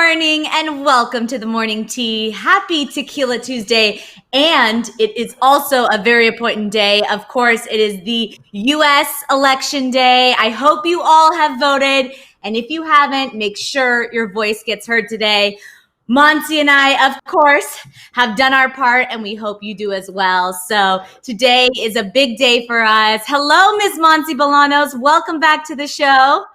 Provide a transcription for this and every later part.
morning and welcome to the morning tea. Happy Tequila Tuesday. And it is also a very important day. Of course, it is the U.S. election day. I hope you all have voted. And if you haven't, make sure your voice gets heard today. Monty and I, of course, have done our part, and we hope you do as well. So today is a big day for us. Hello, Ms. Monty Bolanos. Welcome back to the show.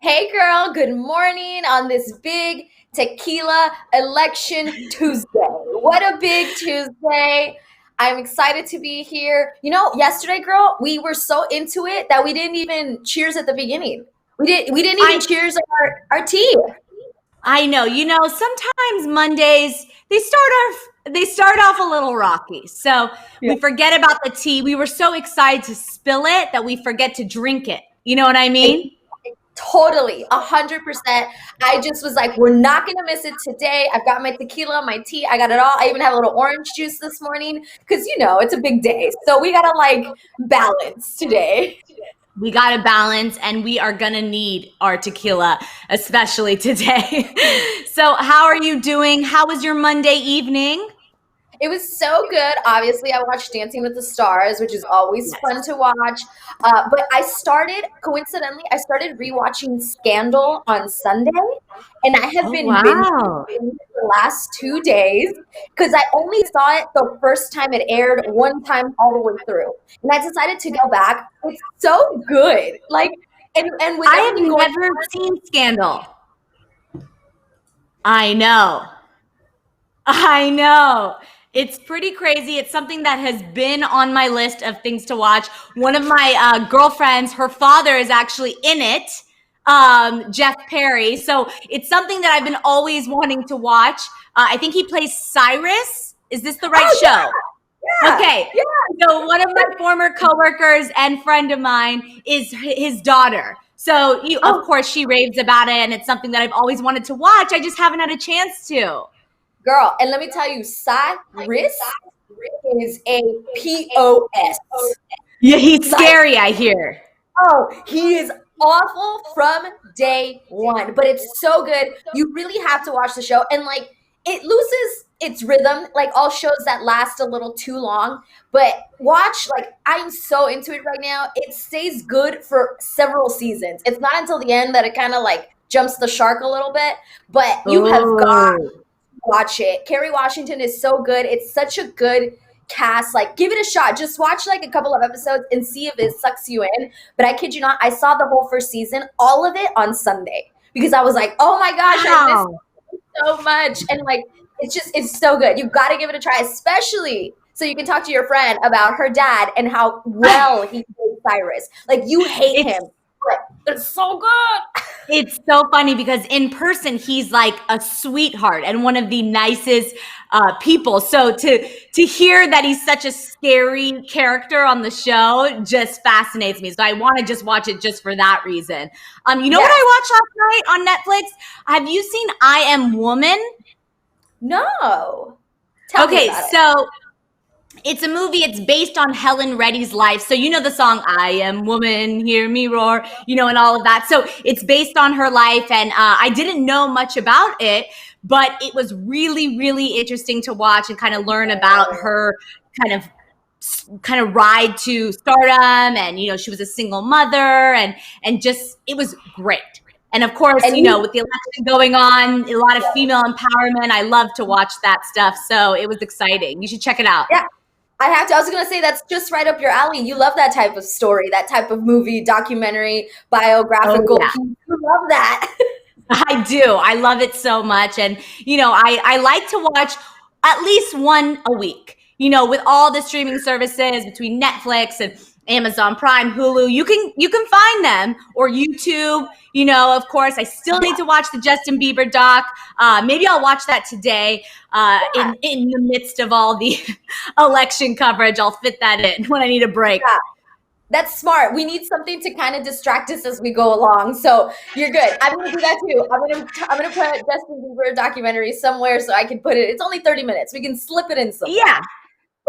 Hey girl, good morning on this big tequila election Tuesday. What a big Tuesday. I'm excited to be here. You know, yesterday, girl, we were so into it that we didn't even cheers at the beginning. We didn't even cheers our tea. I know. You know, sometimes Mondays they start off a little rocky. So we forget about the tea. We were so excited to spill it that we forget to drink it. You know what I mean? Totally, 100%. I just was like, we're not going to miss it today. I've got my tequila, my tea. I got it all. I even have a little orange juice this morning because, you know, it's a big day. So we got to balance today. We got to balance, and we are going to need our tequila, especially today. So how are you doing? How was your Monday evening? It was so good. Obviously, I watched Dancing with the Stars, which is always fun to watch. But coincidentally, I started rewatching Scandal on Sunday. And I have been binging the last 2 days because I only saw it the first time it aired, one time all the way through. And I decided to go back. It's so good. And with I have never seen Scandal. I know. It's pretty crazy. It's something that has been on my list of things to watch. One of my girlfriends, her father is actually in it, Jeff Perry. So it's something that I've been always wanting to watch. I think he plays Cyrus. Is this the right show? Yeah. Okay. Yeah. So one of my former coworkers and friend of mine is his daughter. So of course she raves about it, and it's something that I've always wanted to watch. I just haven't had a chance to. Girl, and let me tell you, Cyrus is a POS. Yeah, he's scary, I hear. Oh, he is awful from day one, but it's so good. You really have to watch the show, and it loses its rhythm, all shows that last a little too long. But watch, I'm so into it right now. It stays good for several seasons. It's not until the end that it kind of jumps the shark a little bit, but you have got watch it. Kerry Washington is so good. It's such a good cast. Give it a shot. Just watch a couple of episodes and see if it sucks you in. But I kid you not, I saw the whole first season, all of it on Sunday, because I was like, oh my gosh, I missed it so much. And it's so good. You've got to give it a try, especially so you can talk to your friend about her dad and how well he plays Cyrus. You hate him. It's so good. It's so funny because in person, he's like a sweetheart and one of the nicest people. So to hear that he's such a scary character on the show just fascinates me. So I want to just watch it just for that reason. You know what I watched last night on Netflix? Have you seen I Am Woman? No. Tell me about it. So it's a movie. It's based on Helen Reddy's life. So you know the song, I Am Woman, Hear Me Roar, and all of that. So it's based on her life. And I didn't know much about it, but it was really, really interesting to watch and kind of learn about her kind of ride to stardom. And, she was a single mother and just, it was great. And of course, with the election going on, a lot of female empowerment. I love to watch that stuff. So it was exciting. You should check it out. Yeah. I have to. I was going to say that's just right up your alley. You love that type of story, that type of movie, documentary, biographical. Oh, yeah. You love that. I do. I love it so much. And, I like to watch at least one a week, with all the streaming services between Netflix and Amazon Prime, Hulu, you can find them, or YouTube, of course. I still need to watch the Justin Bieber doc. Maybe I'll watch that today in the midst of all the election coverage. I'll fit that in when I need a break. Yeah. That's smart. We need something to kind of distract us as we go along. So you're good. I'm going to do that too. I'm gonna put Justin Bieber documentary somewhere so I can put it. It's only 30 minutes. We can slip it in somewhere. Yeah.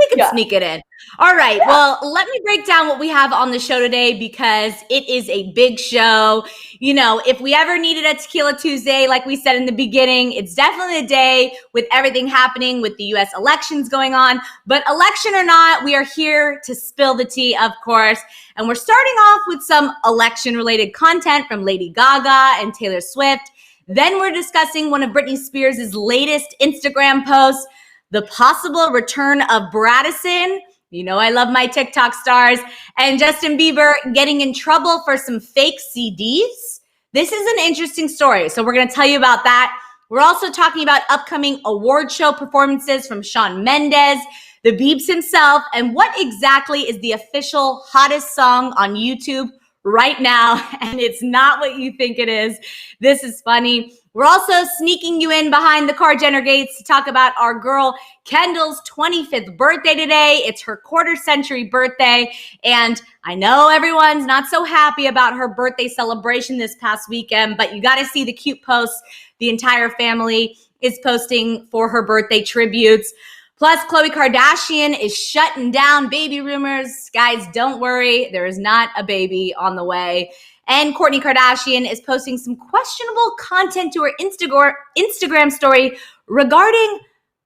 We could sneak it in. All right. Well, let me break down what we have on the show today because it is a big show. You know, if we ever needed a Tequila Tuesday, like we said in the beginning, it's definitely a day with everything happening with the U.S. elections going on. But election or not, we are here to spill the tea, of course. And we're starting off with some election-related content from Lady Gaga and Taylor Swift. Then we're discussing one of Britney Spears' latest Instagram posts, the possible return of Bradison. You know I love my TikTok stars. And Justin Bieber getting in trouble for some fake CDs. This is an interesting story, so we're going to tell you about that. We're also talking about upcoming award show performances from Shawn Mendes, the Biebs himself, and what exactly is the official hottest song on YouTube right now. And it's not what you think it is. This is funny. We're also sneaking you in behind the Kar Jenner gates to talk about our girl Kendall's 25th birthday today. It's her quarter-century birthday, and I know everyone's not so happy about her birthday celebration this past weekend, but you got to see the cute posts the entire family is posting for her birthday tributes. Plus, Khloe Kardashian is shutting down baby rumors. Guys, don't worry. There is not a baby on the way. And Courtney Kardashian is posting some questionable content to her Instagram story regarding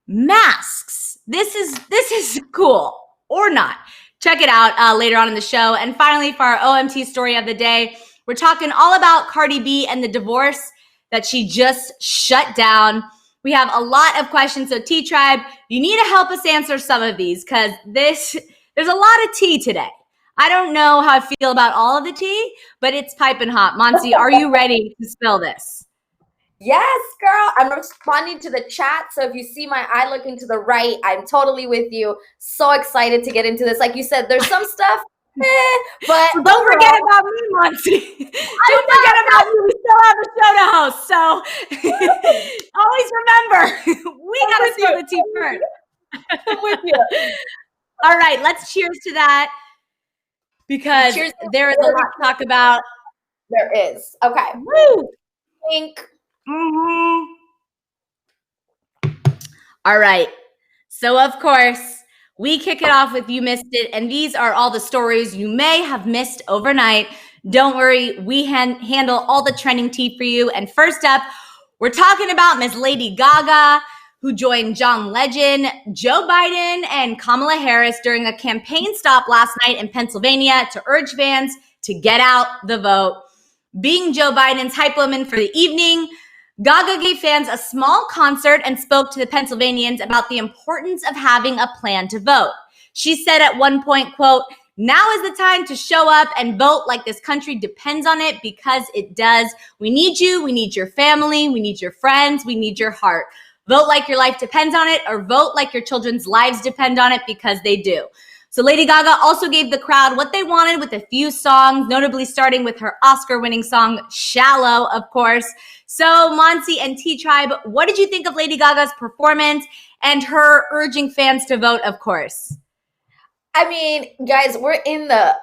masks. This is cool or not. Check it out later on in the show. And finally, for our OMT story of the day, we're talking all about Cardi B and the divorce that she just shut down. We have a lot of questions. So T-Tribe, you need to help us answer some of these because there's a lot of tea today. I don't know how I feel about all of the tea, but it's piping hot. Monty, are you ready to spill this? Yes, girl. I'm responding to the chat. So if you see my eye looking to the right, I'm totally with you. So excited to get into this. Like you said, there's some stuff, but don't forget about me, Monty. Don't forget about me. We still have a show to host. So always remember, we got to spill the tea first. I'm with you. All right, let's cheers to that. Because there is a lot to talk about. There is. Okay. Woo! Think. Mm-hmm. All right. So, of course, we kick it off with You Missed It. And these are all the stories you may have missed overnight. Don't worry. We handle all the trending tea for you. And first up, we're talking about Miss Lady Gaga, who joined John Legend, Joe Biden, and Kamala Harris during a campaign stop last night in Pennsylvania to urge fans to get out the vote. Being Joe Biden's hype woman for the evening, Gaga gave fans a small concert and spoke to the Pennsylvanians about the importance of having a plan to vote. She said at one point, quote, "Now is the time to show up and vote like this country depends on it because it does. We need you. We need your family. We need your friends. We need your heart. Vote like your life depends on it or vote like your children's lives depend on it because they do." So Lady Gaga also gave the crowd what they wanted with a few songs, notably starting with her Oscar-winning song, Shallow, of course. So Monty and T-Tribe, what did you think of Lady Gaga's performance and her urging fans to vote, of course? I mean, guys, we're in the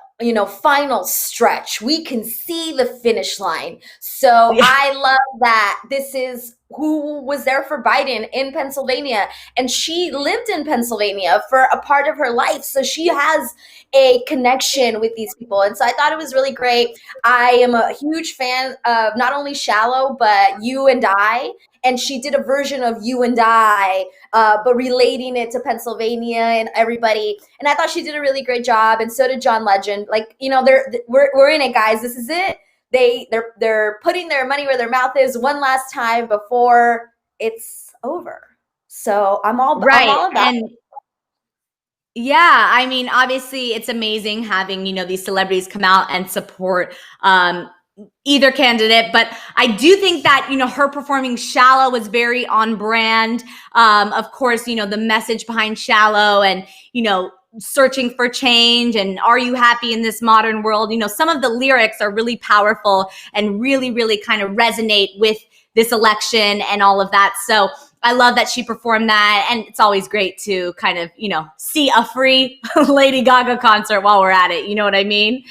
final stretch. We can see the finish line. So yeah. I love that this is who was there for Biden in Pennsylvania. And she lived in Pennsylvania for a part of her life. So she has a connection with these people. And so I thought it was really great. I am a huge fan of not only Shallow, but You and I. And she did a version of You and I, but relating it to Pennsylvania and everybody. And I thought she did a really great job. And so did John Legend. Like, we're in it, guys. This is it. They're putting their money where their mouth is one last time before it's over. So I'm all about it. Yeah, I mean, obviously, it's amazing having these celebrities come out and support either candidate, but I do think that her performing Shallow was very on brand. Of course, the message behind Shallow and searching for change and are you happy in this modern world? Some of the lyrics are really powerful and really, really kind of resonate with this election and all of that. So I love that she performed that. And it's always great to kind of, see a free Lady Gaga concert while we're at it. You know what I mean?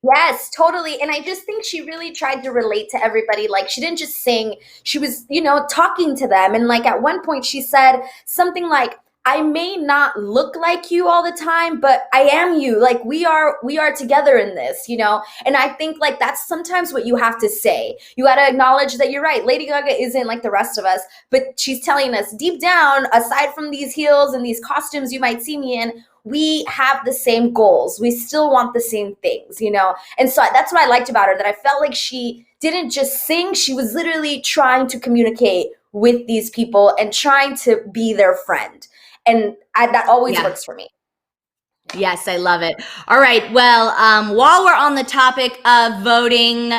Yes, totally. And I just think she really tried to relate to everybody. Like, she didn't just sing, she was, talking to them. And like at one point she said something like, I may not look like you all the time, but I am you. Like we are together in this, you know? And I think like that's sometimes what you have to say. You got to acknowledge that you're right. Lady Gaga isn't like the rest of us, but she's telling us deep down, aside from these heels and these costumes you might see me in, we have the same goals. We still want the same things, you know? And so that's what I liked about her, that I felt like she didn't just sing, she was literally trying to communicate with these people and trying to be their friend. And that always works for me. Yes, I love it. All right. Well, while we're on the topic of voting,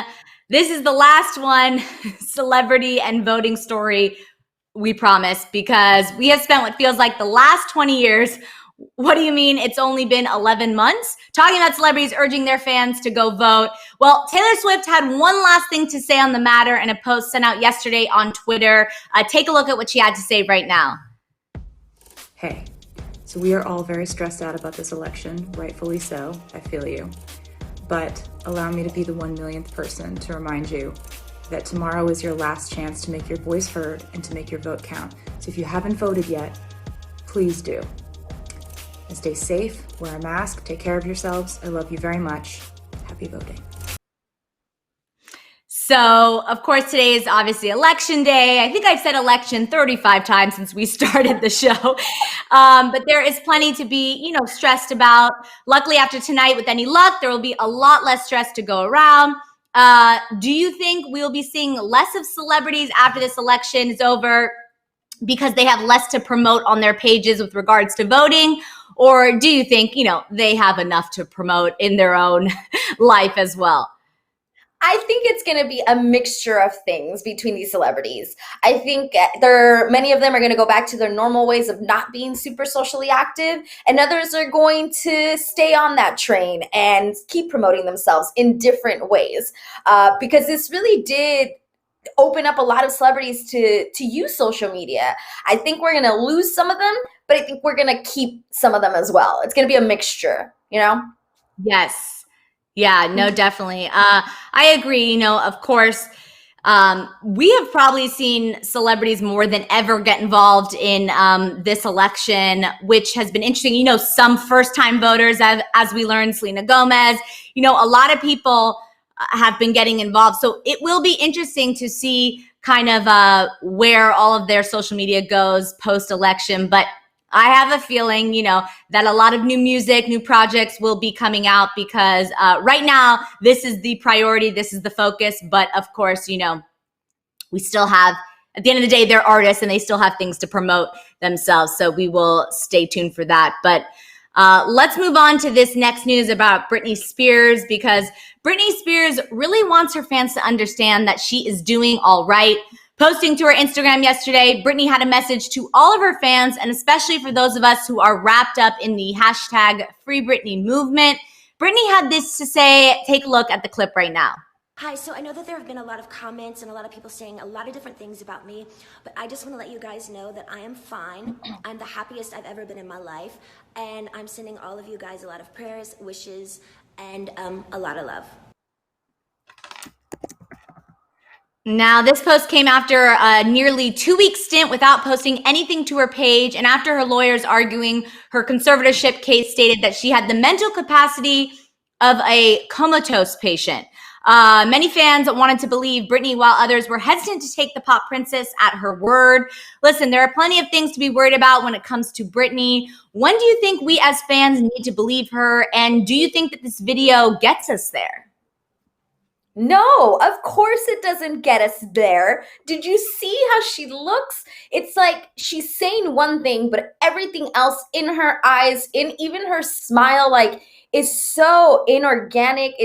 this is the last one, celebrity and voting story, we promise, because we have spent what feels like the last 20 years. What do you mean it's only been 11 months? Talking about celebrities urging their fans to go vote. Well, Taylor Swift had one last thing to say on the matter in a post sent out yesterday on Twitter. Take a look at what she had to say right now. Hey, so we are all very stressed out about this election, rightfully so, I feel you. But allow me to be the 1 millionth person to remind you that tomorrow is your last chance to make your voice heard and to make your vote count. So if you haven't voted yet, please do. And stay safe, wear a mask, take care of yourselves. I love you very much. Happy voting. So, of course, today is obviously election day. I think I've said election 35 times since we started the show. But there is plenty to be, stressed about. Luckily, after tonight, with any luck, there will be a lot less stress to go around. Do you think we'll be seeing less of celebrities after this election is over because they have less to promote on their pages with regards to voting? Or do you think, they have enough to promote in their own life as well? I think it's going to be a mixture of things between these celebrities. I think many of them are going to go back to their normal ways of not being super socially active, and others are going to stay on that train and keep promoting themselves in different ways. Because this really did open up a lot of celebrities to use social media. I think we're going to lose some of them, but I think we're going to keep some of them as well. It's going to be a mixture, Yes. Yeah, no, definitely. I agree. Of course, we have probably seen celebrities more than ever get involved in this election, which has been interesting. Some first-time voters, as we learned, Selena Gomez, a lot of people have been getting involved. So it will be interesting to see kind of where all of their social media goes post-election. But I have a feeling, that a lot of new music, new projects will be coming out because right now, this is the priority. This is the focus. But of course, we still have, at the end of the day, they're artists and they still have things to promote themselves. So we will stay tuned for that. But let's move on to this next news about Britney Spears, because Britney Spears really wants her fans to understand that she is doing all right. Posting to her Instagram yesterday, Britney had a message to all of her fans, and especially for those of us who are wrapped up in the hashtag Free Britney movement. Britney had this to say. Take a look at the clip right now. Hi, so I know that there have been a lot of comments and a lot of people saying a lot of different things about me, but I just want to let you guys know that I am fine. I'm the happiest I've ever been in my life, and I'm sending all of you guys a lot of prayers, wishes, and a lot of love. Now, this post came after a nearly 2-week stint without posting anything to her page, and after her lawyers arguing her conservatorship case stated that she had the mental capacity of a comatose patient. Many fans wanted to believe Britney, while others were hesitant to take the pop princess at her word. Listen, there are plenty of things to be worried about when it comes to Britney. When do you think we as fans need to believe her, and do you think that this video gets us there? No, of course it doesn't get us there. Did you see how she looks? It's like she's saying one thing, but everything else in her eyes, in even her smile, is so inorganic.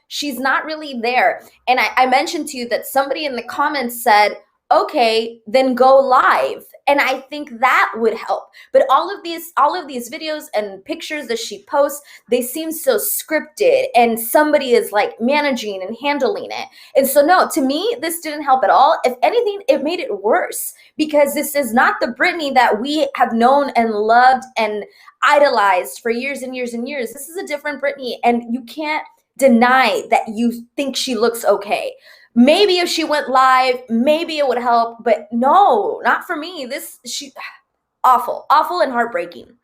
She's not really there. And I mentioned to you that somebody in the comments said, okay, then go live. And I think that would help. But all of these videos and pictures that she posts, they seem so scripted and somebody is managing and handling it. And so no, to me, this didn't help at all. If anything, it made it worse because this is not the Britney that we have known and loved and idolized for years and years and years. This is a different Britney, and you can't deny that you think she looks okay. Maybe if she went live, maybe it would help, but no, not for me. Awful, awful and heartbreaking.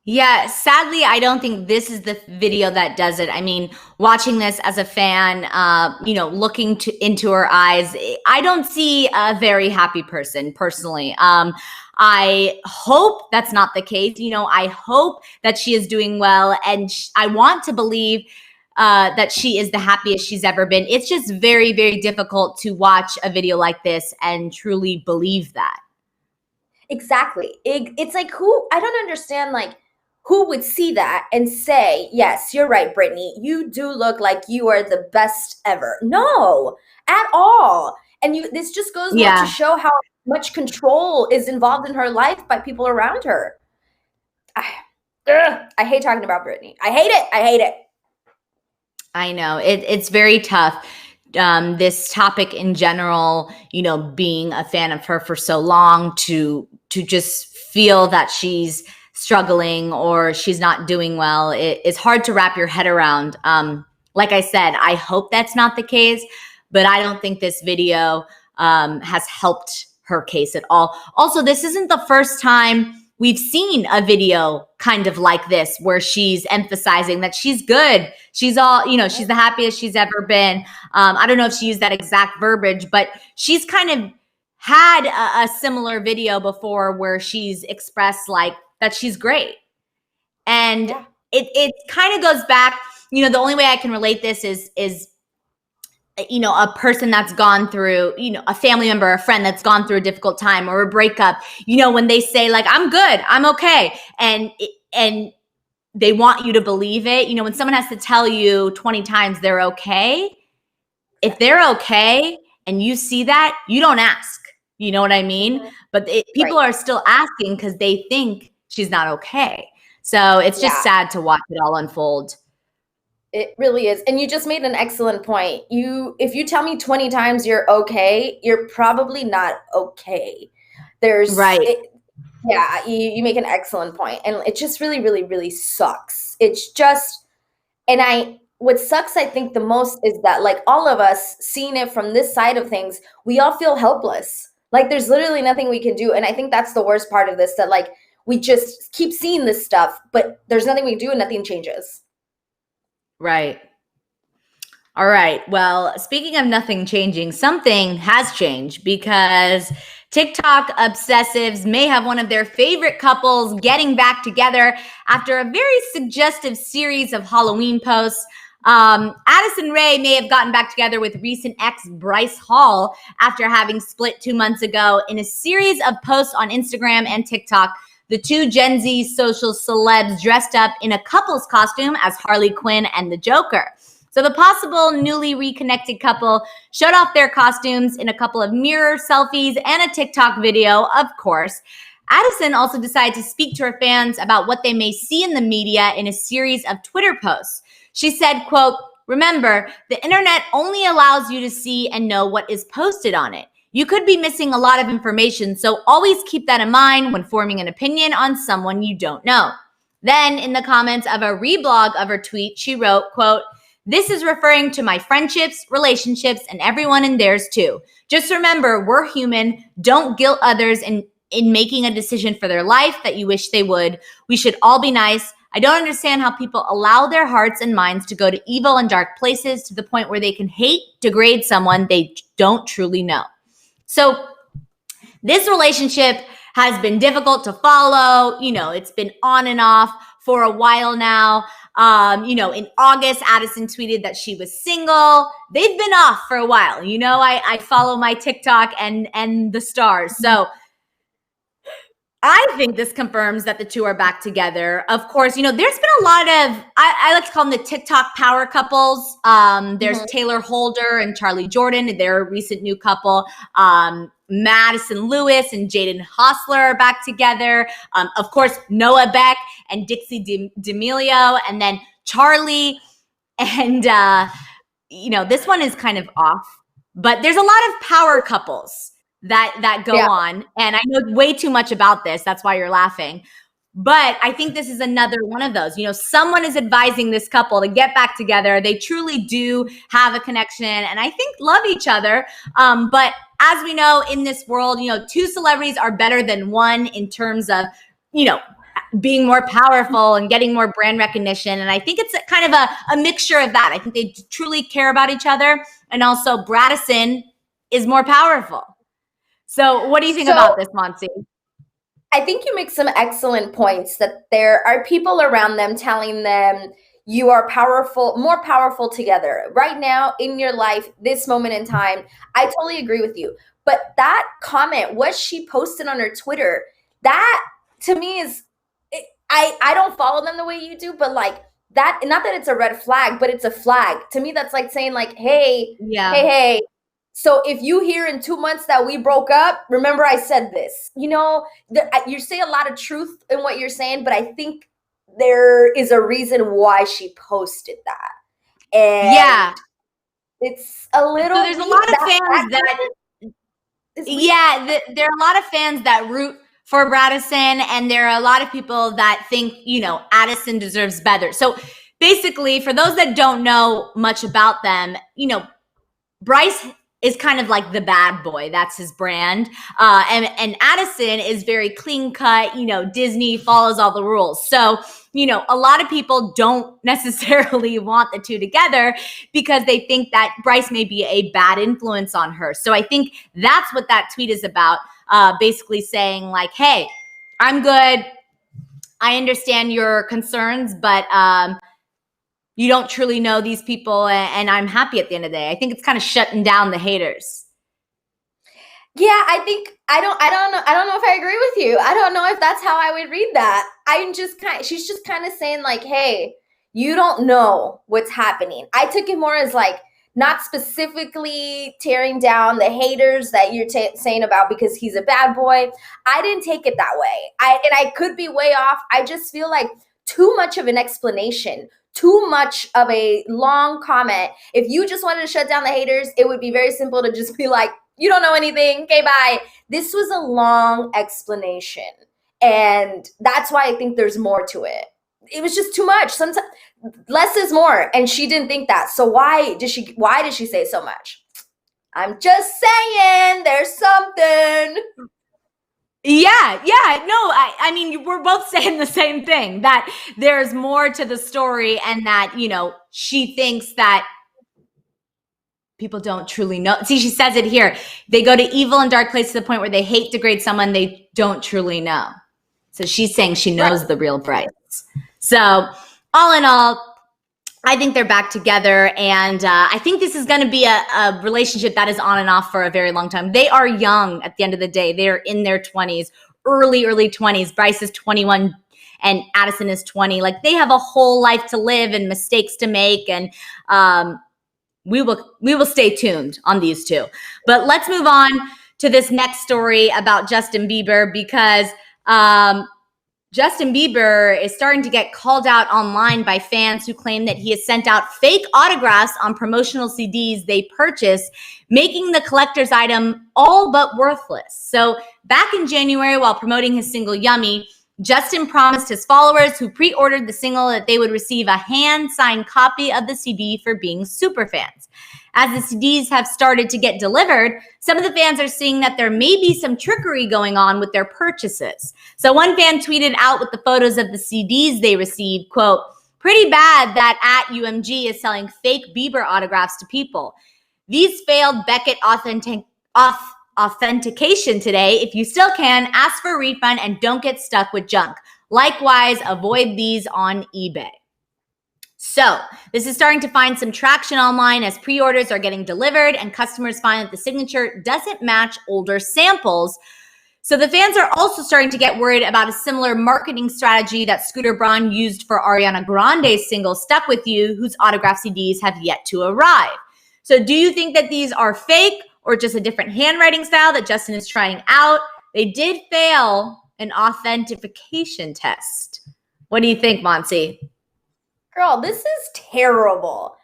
Yeah, sadly, I don't think this is the video that does it. I mean, watching this as a fan, looking into her eyes, I don't see a very happy person personally. I hope that's not the case. I hope that she is doing well, and I want to believe that she is the happiest she's ever been. It's just very, very difficult to watch a video like this and truly believe that. Exactly. It's like, I don't understand, like, who would see that and say, yes, you're right, Brittany, you do look like you are the best ever. No, at all. And this just goes more to show how much control is involved in her life by people around her. I hate talking about Brittany. I hate it. I hate it. I know. It's very tough. This topic in general, being a fan of her for so long, to just feel that she's struggling or she's not doing well, it's hard to wrap your head around. Like I said, I hope that's not the case, but I don't think this video has helped her case at all. Also, this isn't the first time we've seen a video kind of like this where she's emphasizing that she's good. She's she's the happiest she's ever been. I don't know if she used that exact verbiage, but she's kind of had a similar video before where she's expressed like that she's great. And it kind of goes back, the only way I can relate this is a person that's gone through, a family member, a friend that's gone through a difficult time or a breakup, when they say like, I'm good, I'm okay. And they want you to believe it. When someone has to tell you 20 times they're okay, if they're okay and you see that, you don't ask, you know what I mean? But people are still asking because they think she's not okay. So it's just sad to watch it all unfold. It really is. And you just made an excellent point. If you tell me 20 times you're okay, you're probably not okay. You make an excellent point. And it just really, really, really sucks. It's just, what sucks, I think, the most is that, like, all of us seeing it from this side of things, we all feel helpless. Like, there's literally nothing we can do. And I think that's the worst part of this, that, like, we just keep seeing this stuff, but there's nothing we can do and nothing changes. Right. All right. Well, speaking of nothing changing, something has changed, because TikTok obsessives may have one of their favorite couples getting back together after a very suggestive series of Halloween posts. Addison Rae may have gotten back together with recent ex Bryce Hall after having split 2 months ago. In a series of posts on Instagram and TikTok, the two Gen Z social celebs dressed up in a couple's costume as Harley Quinn and the Joker. So the possible newly reconnected couple showed off their costumes in a couple of mirror selfies and a TikTok video, of course. Addison also decided to speak to her fans about what they may see in the media in a series of Twitter posts. She said, quote, "Remember, the internet only allows you to see and know what is posted on it. You could be missing a lot of information, so always keep that in mind when forming an opinion on someone you don't know." Then, in the comments of a reblog of her tweet, she wrote, quote, "This is referring to my friendships, relationships, and everyone in theirs too. Just remember, we're human. Don't guilt others in making a decision for their life that you wish they would. We should all be nice. I don't understand how people allow their hearts and minds to go to evil and dark places to the point where they can hate, degrade someone they don't truly know." So this relationship has been difficult to follow. It's been on and off for a while now. In August, Addison tweeted that she was single. They've been off for a while. I follow my TikTok and the stars. So I think this confirms that the two are back together. Of course, there's been a lot of, I like to call them the TikTok power couples. There's Taylor Holder and Charlie Jordan. They're a recent new couple. Madison Lewis and Jaden Hossler are back together. Of course, Noah Beck and Dixie D'Amelio, and then Charlie. And, this one is kind of off. But there's a lot of power couples that go on. And I know way too much about this. That's why you're laughing. But I think this is another one of those. Someone is advising this couple to get back together. They truly do have a connection and I think love each other. But as we know in this world, two celebrities are better than one in terms of, being more powerful and getting more brand recognition. And I think it's kind of a mixture of that. I think they truly care about each other. And also Bradison is more powerful. So what do you think about this, Monsi? I think you make some excellent points that there are people around them telling them you are powerful, more powerful together. Right now in your life, this moment in time, I totally agree with you. But that comment, what she posted on her Twitter, that to me is, I don't follow them the way you do, but like that, not that it's a red flag, but it's a flag. To me, that's like saying like, hey, hey, so if you hear in 2 months that we broke up, remember I said this. You say a lot of truth in what you're saying, but I think there is a reason why she posted that. And it's a little. So there's a lot of fans there are a lot of fans that root for Bradison, and there are a lot of people that think, Addison deserves better. So basically, for those that don't know much about them, Bryce is kind of like the bad boy. That's his brand. And Addison is very clean cut, Disney follows all the rules. So, a lot of people don't necessarily want the two together because they think that Bryce may be a bad influence on her. So I think that's what that tweet is about. Basically saying like, hey, I'm good. I understand your concerns, but you don't truly know these people, and I'm happy at the end of the day. I think it's kind of shutting down the haters. Yeah, I don't know if I agree with you. I don't know if that's how I would read that. She's just kind of saying like, hey, you don't know what's happening. I took it more as like, not specifically tearing down the haters that you're saying about because he's a bad boy. I didn't take it that way. I could be way off. I just feel like too much of an explanation, too much of a long comment. If you just wanted to shut down the haters, it would be very simple to just be like, you don't know anything. Okay, bye. This was a long explanation. And that's why I think there's more to it. It was just too much. Sometimes less is more. And she didn't think that. So why did she say so much? I'm just saying there's something. Yeah. No, I mean, we're both saying the same thing, that there's more to the story and that, she thinks that people don't truly know. See, she says it here. They go to evil and dark places to the point where they hate, degrade someone they don't truly know. So she's saying she knows the real Bryce. So all in all, I think they're back together. And I think this is going to be a relationship that is on and off for a very long time. They are young at the end of the day. They're in their 20s, early 20s. Bryce is 21 and Addison is 20. Like, they have a whole life to live and mistakes to make. And we will stay tuned on these two. But let's move on to this next story about Justin Bieber, because Justin Bieber is starting to get called out online by fans who claim that he has sent out fake autographs on promotional CDs they purchased, making the collector's item all but worthless. So back in January, while promoting his single Yummy, Justin promised his followers who pre-ordered the single that they would receive a hand-signed copy of the CD for being super fans. As the CDs have started to get delivered, some of the fans are seeing that there may be some trickery going on with their purchases. So one fan tweeted out with the photos of the CDs they received, quote, "Pretty bad that @UMG is selling fake Bieber autographs to people. These failed Beckett authentication today. If you still can, ask for a refund and don't get stuck with junk. Likewise, avoid these on eBay." So this is starting to find some traction online as pre-orders are getting delivered and customers find that the signature doesn't match older samples. So the fans are also starting to get worried about a similar marketing strategy that Scooter Braun used for Ariana Grande's single Stuck With You, whose autograph CDs have yet to arrive. So do you think that these are fake or just a different handwriting style that Justin is trying out? They did fail an authentication test. What do you think, Monsi? Girl, this is terrible.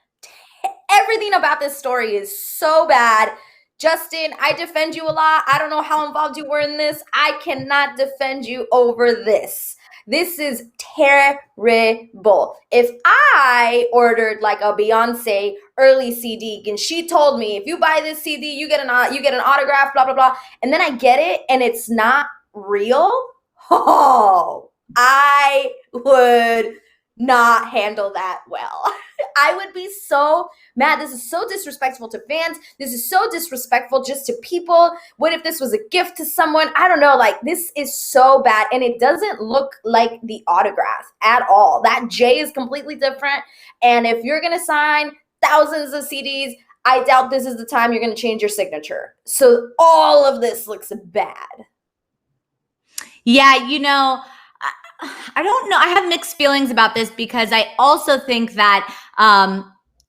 Everything about this story is so bad. Justin, I defend you a lot. I don't know how involved you were in this. I cannot defend you over this. This is terrible. If I ordered like a Beyonce early CD and she told me, if you buy this CD, you get an autograph, blah, blah, blah, and then I get it and it's not real, oh, I would not handle that well. I would be so mad. This is so disrespectful to fans. This is so disrespectful just to people. What if this was a gift to someone? I don't know. Like, this is so bad. And it doesn't look like the autograph at all. That J is completely different. And if you're going to sign thousands of CDs, I doubt this is the time you're going to change your signature. So all of this looks bad. Yeah, I don't know. I have mixed feelings about this because I also think that,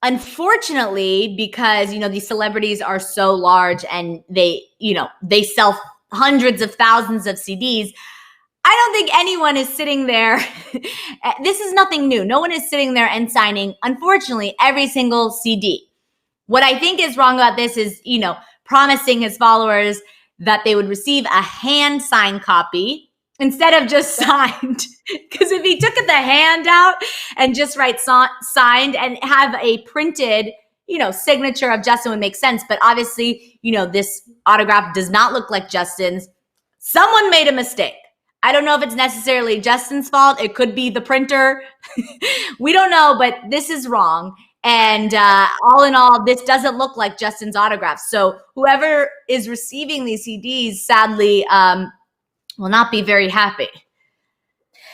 unfortunately, because, these celebrities are so large and they sell hundreds of thousands of CDs. I don't think anyone is sitting there. This is nothing new. No one is sitting there and signing, unfortunately, every single CD. What I think is wrong about this is, promising his followers that they would receive a hand-signed copy instead of just signed. Because if he took the hand out and just write signed and have a printed, signature of Justin would make sense. But obviously, this autograph does not look like Justin's. Someone made a mistake. I don't know if it's necessarily Justin's fault. It could be the printer. We don't know, but this is wrong. And all in all, this doesn't look like Justin's autograph. So whoever is receiving these CDs, sadly, will not be very happy.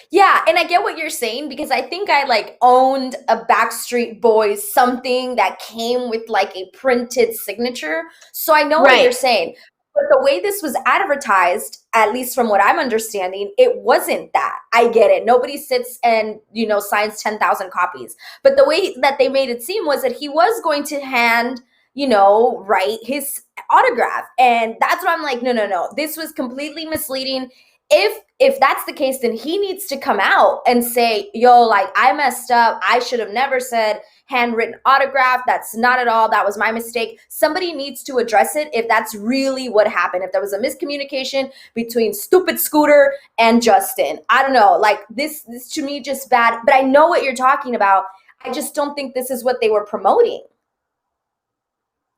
Yeah, and I get what you're saying because I think I owned a Backstreet Boys something that came with a printed signature. So I know what you're saying. But the way this was advertised, at least from what I'm understanding, it wasn't that. I get it. Nobody sits and, signs 10,000 copies. But the way that they made it seem was that he was going to hand, write his autograph. And that's what I'm like, no. This was completely misleading. If that's the case, then he needs to come out and say, yo, I messed up. I should have never said handwritten autograph. That's not at all. That was my mistake. Somebody needs to address it if that's really what happened. If there was a miscommunication between stupid Scooter and Justin. I don't know. This to me just bad. But I know what you're talking about. I just don't think this is what they were promoting.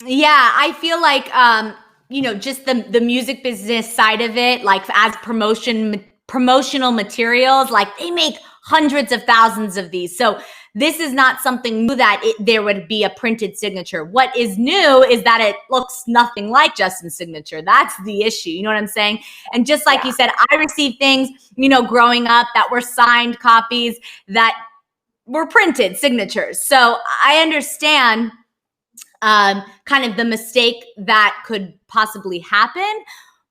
Yeah, I feel like just the music business side of it, as promotional materials, they make hundreds of thousands of these. So this is not something new that there would be a printed signature. What is new is that it looks nothing like Justin's signature. That's the issue. You know what I'm saying? And just like you said, I received things, growing up that were signed copies that were printed signatures. So I understand kind of the mistake that could possibly happen.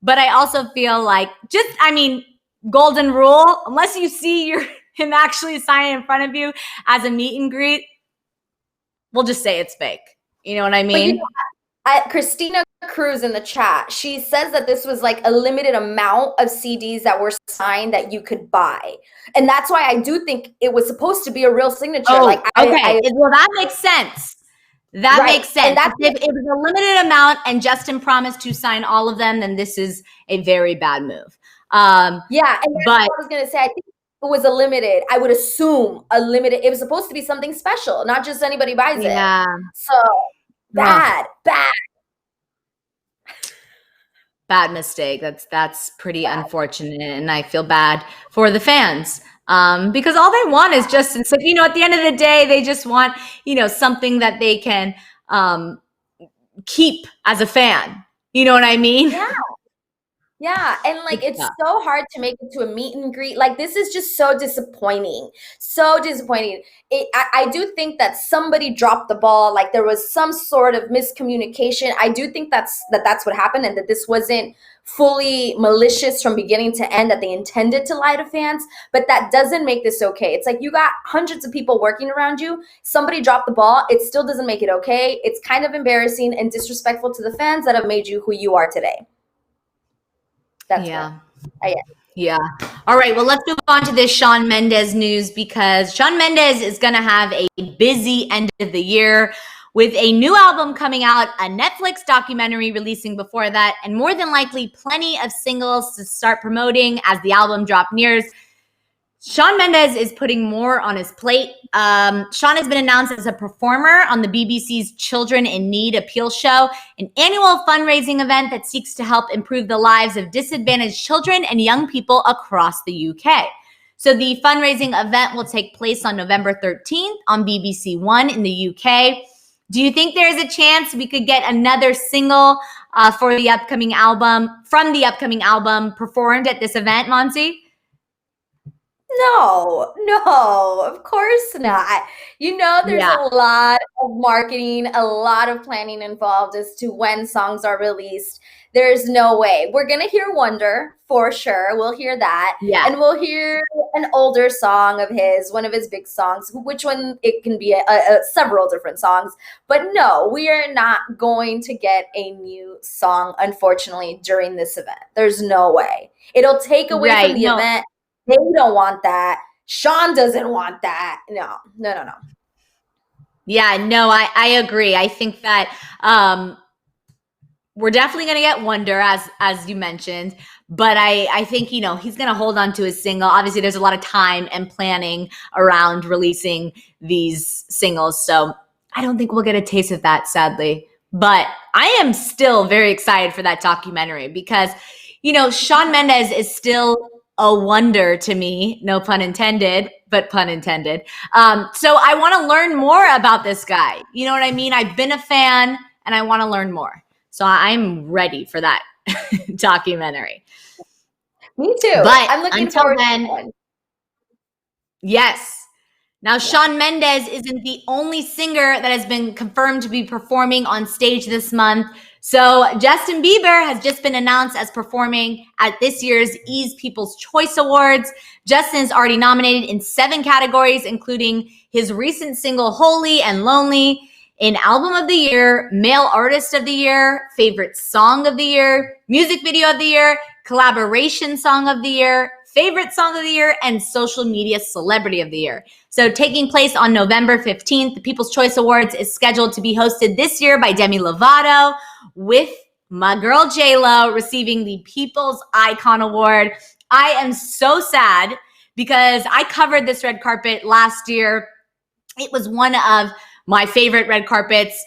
But I also feel golden rule, unless you see him actually signing in front of you as a meet and greet, we'll just say it's fake. You know what I mean? Christina Cruz in the chat, she says that this was a limited amount of CDs that were signed that you could buy. And that's why I do think it was supposed to be a real signature. Well, that makes sense. That makes sense. If it was a limited amount and Justin promised to sign all of them, then this is a very bad move. And that's what I was going to say. I think it was a limited. I would assume a limited. It was supposed to be something special, not just anybody buys it. Yeah. So bad. Bad mistake. That's pretty unfortunate, and I feel bad for the fans. Because all they want is Justin. So, at the end of the day, they just want, something that they can keep as a fan. You know what I mean? Yeah. And it's so hard to make it to a meet and greet. This is just so disappointing. So disappointing. I do think that somebody dropped the ball. There was some sort of miscommunication. I do think that's what happened, and that this wasn't fully malicious from beginning to end, that they intended to lie to fans. But that doesn't make this okay. It's you got hundreds of people working around you. Somebody dropped the ball. It still doesn't make it okay. It's kind of embarrassing and disrespectful to the fans that have made you who you are today. Yeah. All right. Well, let's move on to this Shawn Mendes news, because Shawn Mendes is going to have a busy end of the year with a new album coming out, a Netflix documentary releasing before that, and more than likely plenty of singles to start promoting as the album drop nears. Shawn Mendes is putting more on his plate. Shawn has been announced as a performer on the BBC's Children in Need Appeal Show, an annual fundraising event that seeks to help improve the lives of disadvantaged children and young people across the UK. So the fundraising event will take place on November 13th on BBC One in the UK. Do you think there's a chance we could get another single from the upcoming album performed at this event, Monty? No, of course not. There's a lot of marketing, a lot of planning involved as to when songs are released. There's no way. We're going to hear Wonder for sure. We'll hear that. Yeah. And we'll hear an older song of his, one of his big songs, which one it can be several different songs. But no, we are not going to get a new song, unfortunately, during this event. There's no way. It'll take away from the event. They don't want that. Shawn doesn't want that. No. Yeah, no, I agree. I think that we're definitely going to get Wonder, as you mentioned. But I think, he's going to hold on to his single. Obviously, there's a lot of time and planning around releasing these singles. So I don't think we'll get a taste of that, sadly. But I am still very excited for that documentary because, Shawn Mendes is still a wonder to me, no pun intended, but pun intended. So I want to learn more about this guy. You know what I mean? I've been a fan and I want to learn more. So I'm ready for that documentary. Me too. But I'm looking until forward then, to one. Yes. Now, Shawn Mendes isn't the only singer that has been confirmed to be performing on stage this month. So Justin Bieber has just been announced as performing at this year's E's People's Choice Awards. Justin is already nominated in 7 categories, including his recent single Holy and Lonely, in Album of the Year, Male Artist of the Year, Favorite Song of the Year, Music Video of the Year, Collaboration Song of the Year, Favorite Song of the Year, and Social Media Celebrity of the Year. So taking place on November 15th, the People's Choice Awards is scheduled to be hosted this year by Demi Lovato, with my girl J-Lo receiving the People's Icon Award. I am so sad because I covered this red carpet last year. It was one of my favorite red carpets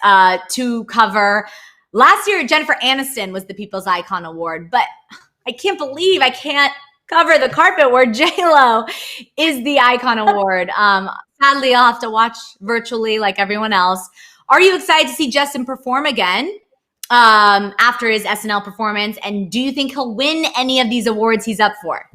to cover. Last year, Jennifer Aniston was the People's Icon Award, but I can't believe I can't cover the carpet where J-Lo is the Icon Award. Sadly, I'll have to watch virtually like everyone else. Are you excited to see Justin perform again after his SNL performance? And do you think he'll win any of these awards he's up for?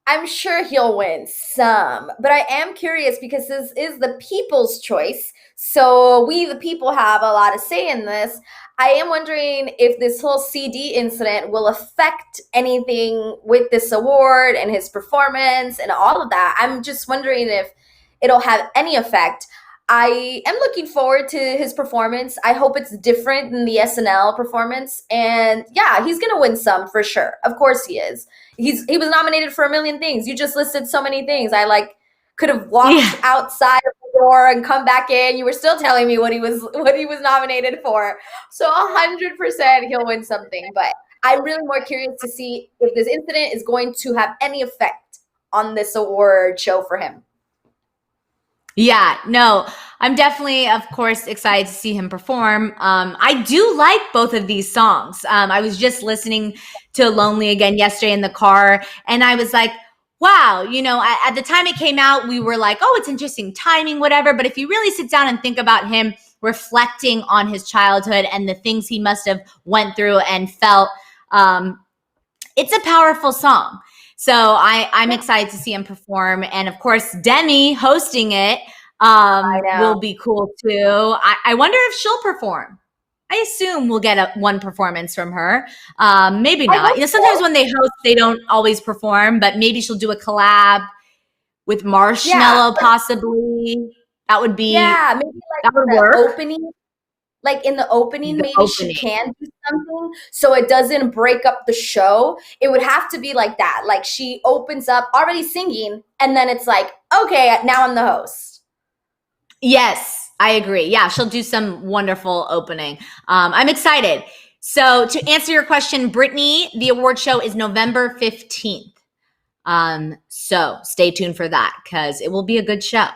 I'm sure he'll win some, but I am curious because this is the people's choice. So we, the people, have a lot of say in this. I am wondering if this whole CD incident will affect anything with this award and his performance and all of that. I'm just wondering if it'll have any effect. I am looking forward to his performance. I hope it's different than the SNL performance. And yeah, he's going to win some for sure. Of course he is. He was nominated for a million things. You just listed so many things. I could have walked outside of the door and come back in. You were still telling me what he was nominated for. So 100% he'll win something. But I'm really more curious to see if this incident is going to have any effect on this award show for him. Yeah, no, I'm definitely, of course, excited to see him perform. I do like both of these songs. I was just listening to Lonely again yesterday in the car, and I was like, wow, at the time it came out, we were like, oh, it's interesting timing, whatever. But if you really sit down and think about him reflecting on his childhood and the things he must have went through and felt, it's a powerful song. So I'm excited to see him perform. And of course, Demi hosting it will be cool too. I wonder if she'll perform. I assume we'll get one performance from her. Maybe not. Sometimes when they host, they don't always perform, but maybe she'll do a collab with Marshmello possibly. That would be, maybe that would work. Opening. Like in the opening, she can do something so it doesn't break up the show. It would have to be like that. Like she opens up already singing and then it's like, okay, now I'm the host. Yes, I agree. Yeah, she'll do some wonderful opening. I'm excited. So to answer your question, Brittany, the award show is November 15th. So stay tuned for that because it will be a good show.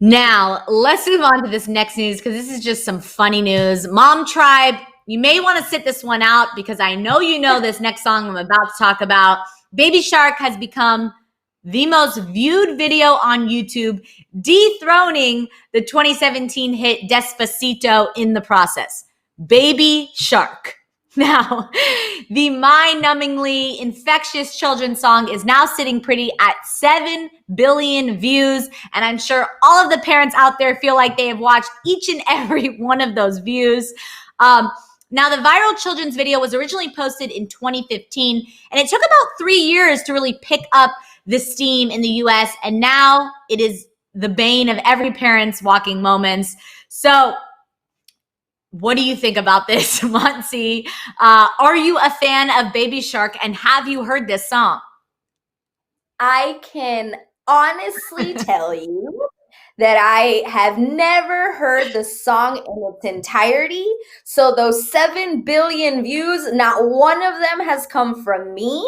Now, let's move on to this next news because this is just some funny news. Mom Tribe, you may want to sit this one out because I know you know this next song I'm about to talk about. Baby Shark has become the most viewed video on YouTube, dethroning the 2017 hit Despacito in the process. Baby Shark. Now, the mind-numbingly infectious children's song is now sitting pretty at 7 billion views, and I'm sure all of the parents out there feel like they have watched each and every one of those views. Now, the viral children's video was originally posted in 2015, and it took about 3 years to really pick up the steam in the US, and now it is the bane of every parent's walking moments. So, what do you think about this, Monty? Are you a fan of Baby Shark, and have you heard this song? I can honestly tell you that I have never heard the song in its entirety. So those 7 billion views, not one of them has come from me.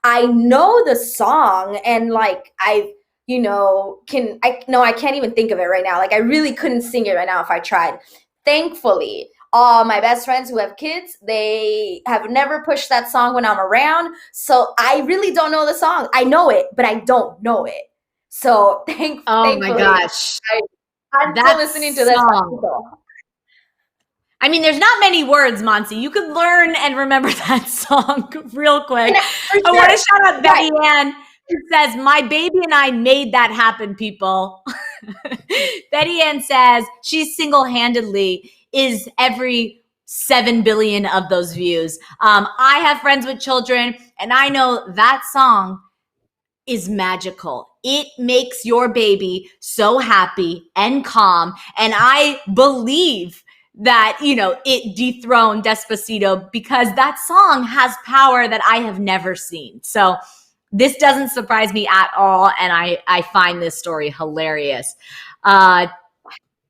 I know the song, and like I can't even think of it right now. Like I really couldn't sing it right now if I tried. Thankfully, all my best friends who have kids, they have never pushed that song when I'm around. So I really don't know the song. I know it, but I don't know it. So thankfully, my gosh. I'm still listening to that song. I mean, there's not many words, Monty. You could learn and remember that song real quick. Sure. I want to shout out Betty Ann, who says, "My baby and I made that happen, people." Betty Ann says she single-handedly is every 7 billion of those views. I have friends with children, and I know that song is magical. It makes your baby so happy and calm. And I believe that, it dethroned Despacito because that song has power that I have never seen. So this doesn't surprise me at all. And I find this story hilarious.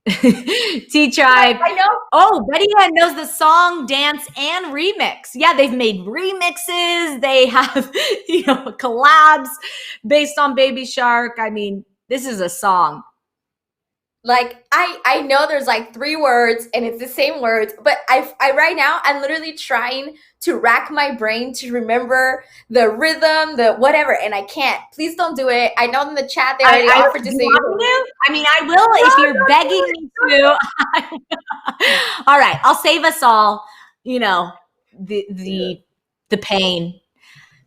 T-Tribe. I know. Oh, Betty Ann knows the song, dance, and remix. Yeah, they've made remixes. They have, collabs based on Baby Shark. I mean, this is a song. Like, I know there's like 3 words and it's the same words, but I right now, I'm literally trying to rack my brain to remember the rhythm, the whatever, and I can't. Please don't do it. I know in the chat they already offered to sing. I mean, I will if you're begging me to. All right, I'll save us all, the pain.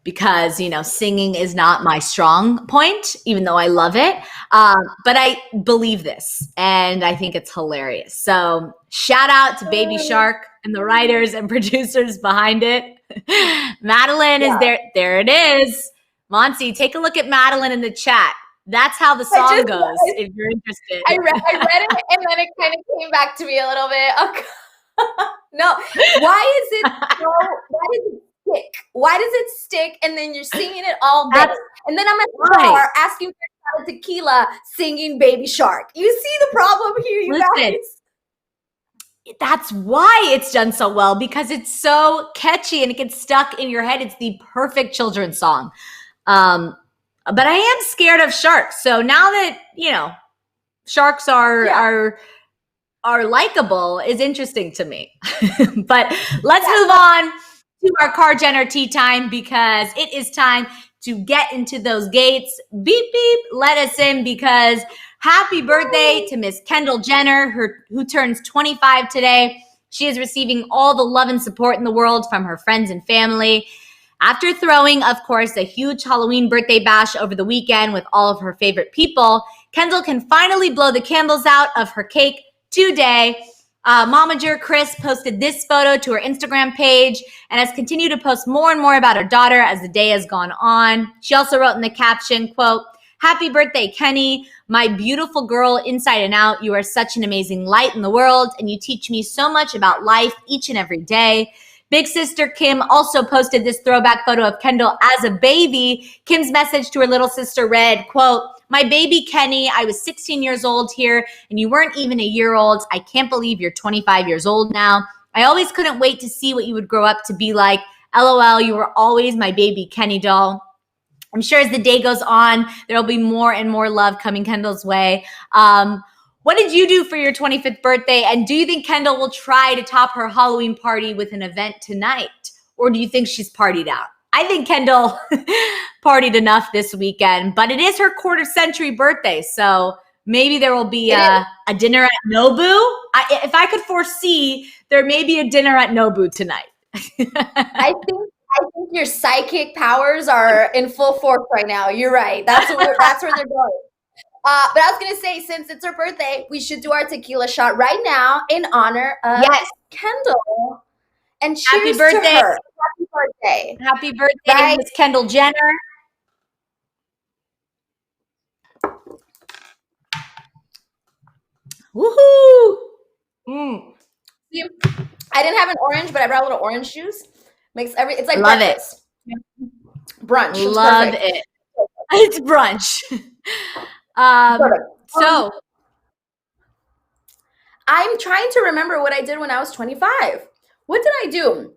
Because, singing is not my strong point, even though I love it. But I believe this, and I think it's hilarious. So shout out to Baby Shark and the writers and producers behind it. Madeline is there. There it is. Monty, take a look at Madeline in the chat. That's how the song goes, if you're interested. I read it, and then it kind of came back to me a little bit. Okay. No, why is it stick? Why does it stick? And then you're singing it all day. And then I'm at the bar asking for tequila, singing Baby Shark. You see the problem here, you guys? That's why it's done so well, because it's so catchy and it gets stuck in your head. It's the perfect children's song. But I am scared of sharks. So now that, sharks are likable is interesting to me. But let's move on to our Car Jenner tea time, because it is time to get into those gates. Beep, beep, let us in, because happy birthday to Miss Kendall Jenner, who turns 25 today. She is receiving all the love and support in the world from her friends and family. After throwing, of course, a huge Halloween birthday bash over the weekend with all of her favorite people, Kendall can finally blow the candles out of her cake today. Momager Chris posted this photo to her Instagram page and has continued to post more and more about her daughter as the day has gone on. She also wrote in the caption, quote, "Happy birthday, Kenny. My beautiful girl inside and out. You are such an amazing light in the world, and you teach me so much about life each and every day." Big sister Kim also posted this throwback photo of Kendall as a baby. Kim's message to her little sister read, quote, "My baby Kenny, I was 16 years old here and you weren't even a year old. I can't believe you're 25 years old now. I always couldn't wait to see what you would grow up to be like. LOL, you were always my baby Kenny doll." I'm sure as the day goes on, there'll be more and more love coming Kendall's way. What did you do for your 25th birthday? And do you think Kendall will try to top her Halloween party with an event tonight? Or do you think she's partied out? I think Kendall partied enough this weekend, but it is her quarter century birthday. So maybe there will be a dinner at Nobu. If I could foresee, there may be a dinner at Nobu tonight. I think your psychic powers are in full force right now. You're right. That's where they're going. But I was going to say, since it's her birthday, we should do our tequila shot right now in honor of Kendall. And cheers to her. Happy birthday. Happy birthday, Miss Kendall Jenner. Woohoo! See, I didn't have an orange, but I brought a little orange juice. It's like love breakfast. Brunch. Love it. It's brunch. So I'm trying to remember what I did when I was 25. What did I do?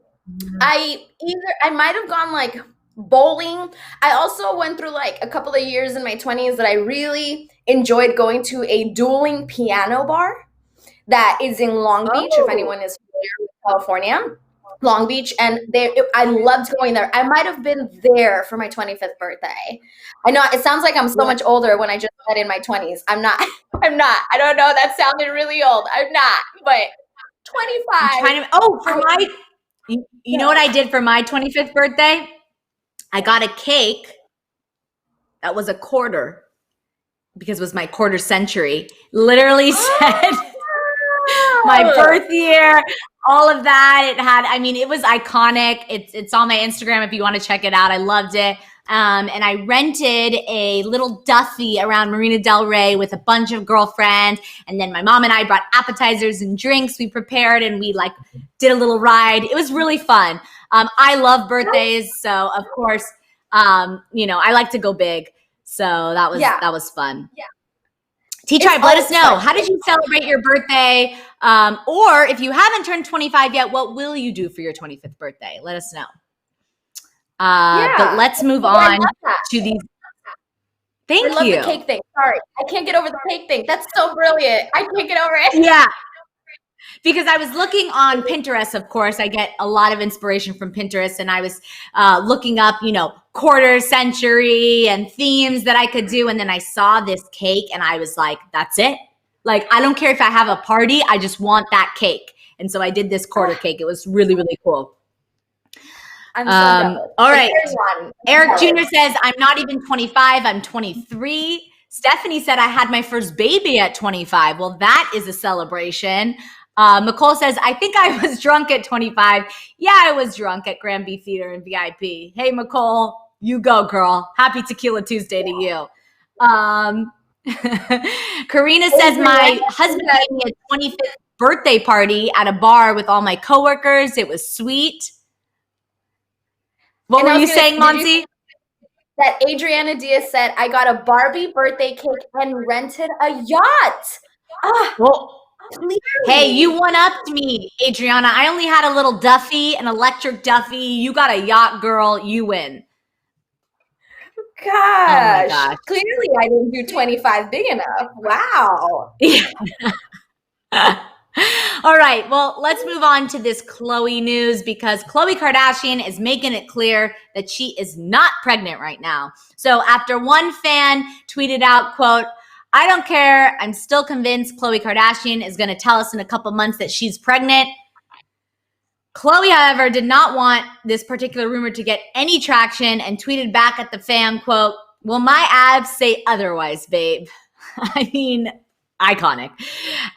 I might have gone like bowling. I also went through like a couple of years in my 20s that I really enjoyed going to a dueling piano bar that is in Long Beach, if anyone is familiar with California. Long Beach, and I loved going there. I might have been there for my 25th birthday. I know it sounds like I'm so much older when I just said in my 20s. I'm not. I don't know. That sounded really old. I'm not, but 25. You know what I did for my 25th birthday? I got a cake that was a quarter because it was my quarter century. Literally said my birth year. All of that. It was iconic. It's on my Instagram if you want to check it out. I loved it. And I rented a little Duffy around Marina Del Rey with a bunch of girlfriends. And then my mom and I brought appetizers and drinks we prepared, and we did a little ride. It was really fun. I love birthdays. So of course, I like to go big. So that was fun. Yeah. T-Tribe, let us know. How did you celebrate your birthday? Or if you haven't turned 25 yet, what will you do for your 25th birthday? Let us know. But let's move on to these. Thank you. I love the cake thing. Sorry. I can't get over the cake thing. That's so brilliant. I can't get over it. Yeah. Because I was looking on Pinterest, of course. I get a lot of inspiration from Pinterest, and I was looking up, quarter century and themes that I could do. And then I saw this cake, and I was like, that's it. I don't care if I have a party. I just want that cake. And so I did this quarter cake. It was really, really cool. I'm so jealous. All right. Eric Jr. says, I'm not even 25. I'm 23. Stephanie said, I had my first baby at 25. Well, that is a celebration. Nicole says, I think I was drunk at 25. Yeah, I was drunk at Granby Theater in VIP. Hey, Nicole, you go, girl. Happy Tequila Tuesday to you. Karina says, my husband gave me a 25th birthday party at a bar with all my coworkers. It was sweet. What were you saying, Monty? That Adriana Diaz said, I got a Barbie birthday cake and rented a yacht. Hey, you one-upped me, Adriana. I only had a little Duffy, an electric Duffy. You got a yacht, girl. You win. Gosh. Oh my gosh. Clearly, I didn't do 25 big enough. Wow. All right. Well, let's move on to this Khloe news, because Khloe Kardashian is making it clear that she is not pregnant right now. So after one fan tweeted out, quote, I don't care. I'm still convinced Khloe Kardashian is going to tell us in a couple months that she's pregnant. Khloe, however, did not want this particular rumor to get any traction and tweeted back at the fan, quote, well, my abs say otherwise, babe. I mean, iconic.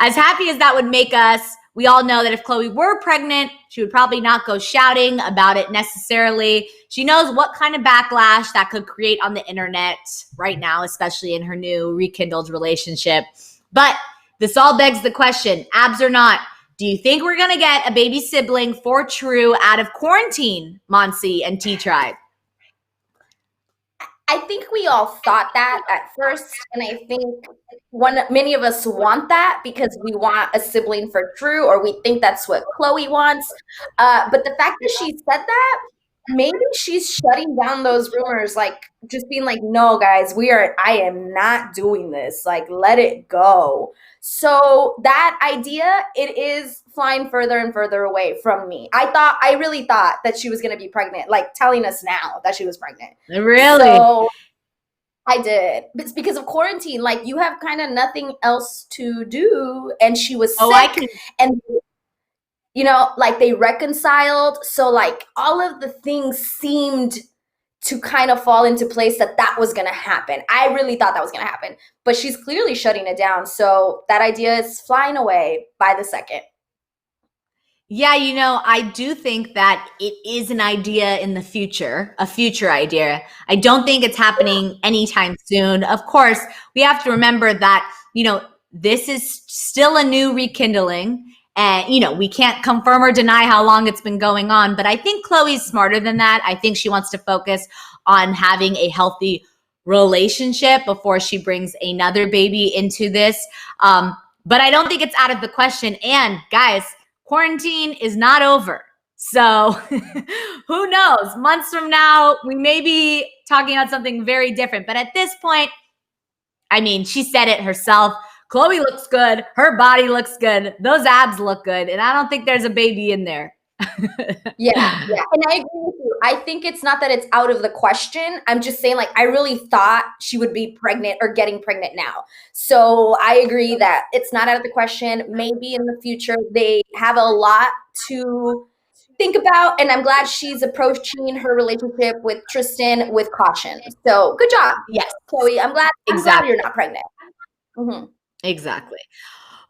As happy as that would make us, we all know that if Khloe were pregnant, she would probably not go shouting about it necessarily. She knows what kind of backlash that could create on the internet right now, especially in her new rekindled relationship. But this all begs the question, abs or not, do you think we're going to get a baby sibling for true out of quarantine, Monsi and T-Tribe? I think we all thought that at first, and I think many of us want that because we want a sibling for true, or we think that's what Khloe wants. But the fact that she said that, maybe she's shutting down those rumors, like just being like, no, guys, I am not doing this. Like, let it go. So that idea, it is flying further and further away from me. I really thought that she was going to be pregnant, like telling us now that she was pregnant. Really? So I did. It's because of quarantine. Like, you have kind of nothing else to do. And she was sick. And like they reconciled. So like all of the things seemed to kind of fall into place that was going to happen. I really thought that was going to happen, but she's clearly shutting it down. So that idea is flying away by the second. Yeah, I do think that it is an idea in the future, a future idea. I don't think it's happening anytime soon. Of course, we have to remember that, this is still a new rekindling. And, we can't confirm or deny how long it's been going on. But I think Khloe's smarter than that. I think she wants to focus on having a healthy relationship before she brings another baby into this. But I don't think it's out of the question. And guys, quarantine is not over. So who knows? Months from now, we may be talking about something very different. But at this point, I mean, she said it herself. Khloe looks good. Her body looks good. Those abs look good. And I don't think there's a baby in there. Yeah. And I agree with you. I think it's not that it's out of the question. I'm just saying, like, I really thought she would be pregnant or getting pregnant now. So I agree that it's not out of the question. Maybe in the future they have a lot to think about. And I'm glad she's approaching her relationship with Tristan with caution. So good job. Yes. Khloe, I'm glad you're not pregnant. Mm-hmm. Exactly.